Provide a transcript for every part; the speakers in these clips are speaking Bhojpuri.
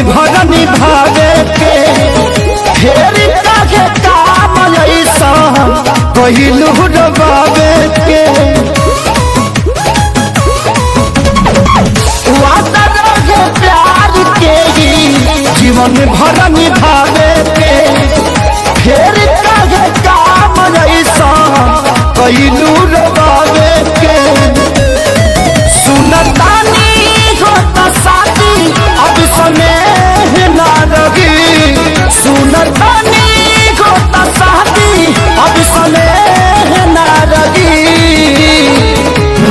भर निभावे के फेर काहे काम ऐसा कहिलू डबावे के वादा रहे प्यार के जीवन भर निभावे के फेर काहे काम ऐसा कहिलू डबावे के सुनतानी होता शादी अब समय ना रही सुनतानी होता शादी अब समय ना रही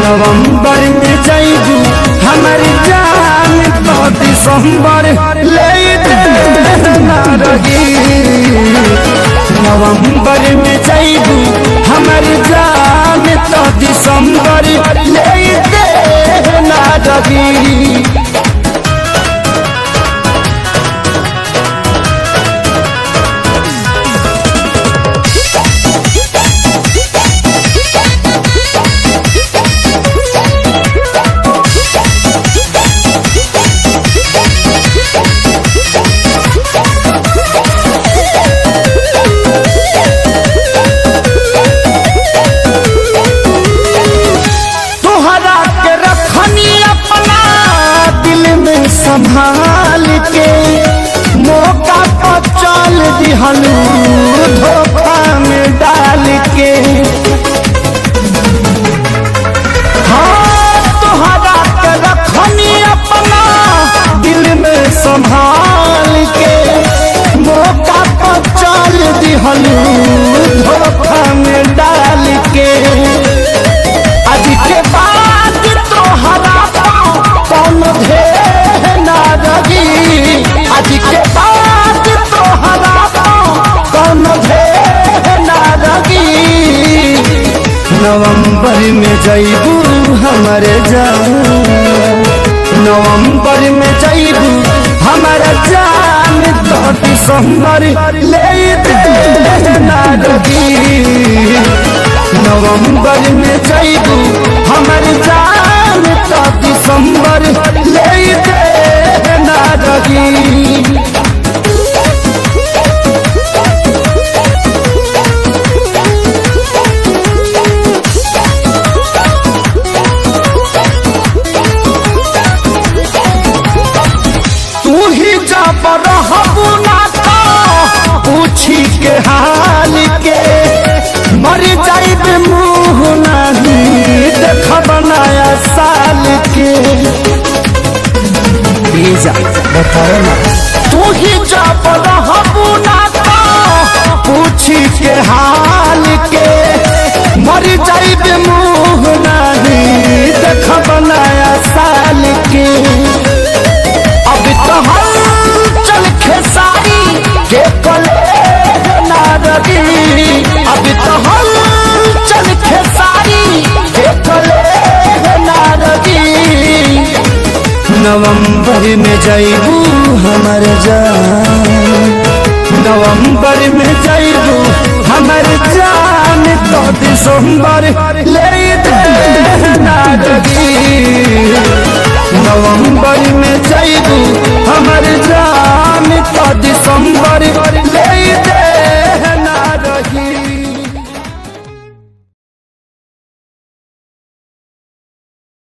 नवंबर में जाइबू हमारी जान तो दिसंबर ले ना रही नवंबर में जाइबू हमारी जान तो दिसंबर ले ना रही संभाल के मौका पर चल दिहलू धोखा में डाल के हाँ तोहरा के रखनी अपना दिल में संभाल के मौका पर चल दिहलू धोखा में डाल के आज के बाद तोहरा कौन आज के बाद तोहरा कौन ना रही नवंबर में जाइबू हमारे जान नवंबर में जाइबू हमारा जान तो दिसंबर ले ना रही नवंबर में जाइबू हमारी जान तो दिसंबर ले ना रही तू ही जब रहबू ना तो पूछी के हाल के मर जाइब मुँह नहीं देखब नया साल के बताओ ना तू ही जब रहबू ना तो पूछी के हाल के मर जाइब मुँह नहीं देखब नया साल के अब तो चल खेसारी के कले ना रही अब तो चल खेसारी के कले ना रही नवंबर में जाइबू हमार जान नवंबर में जाइबू हमार जान तो दिसंबर ले ना रही नवंबर में जाइबू हमार जान तो दिसंबर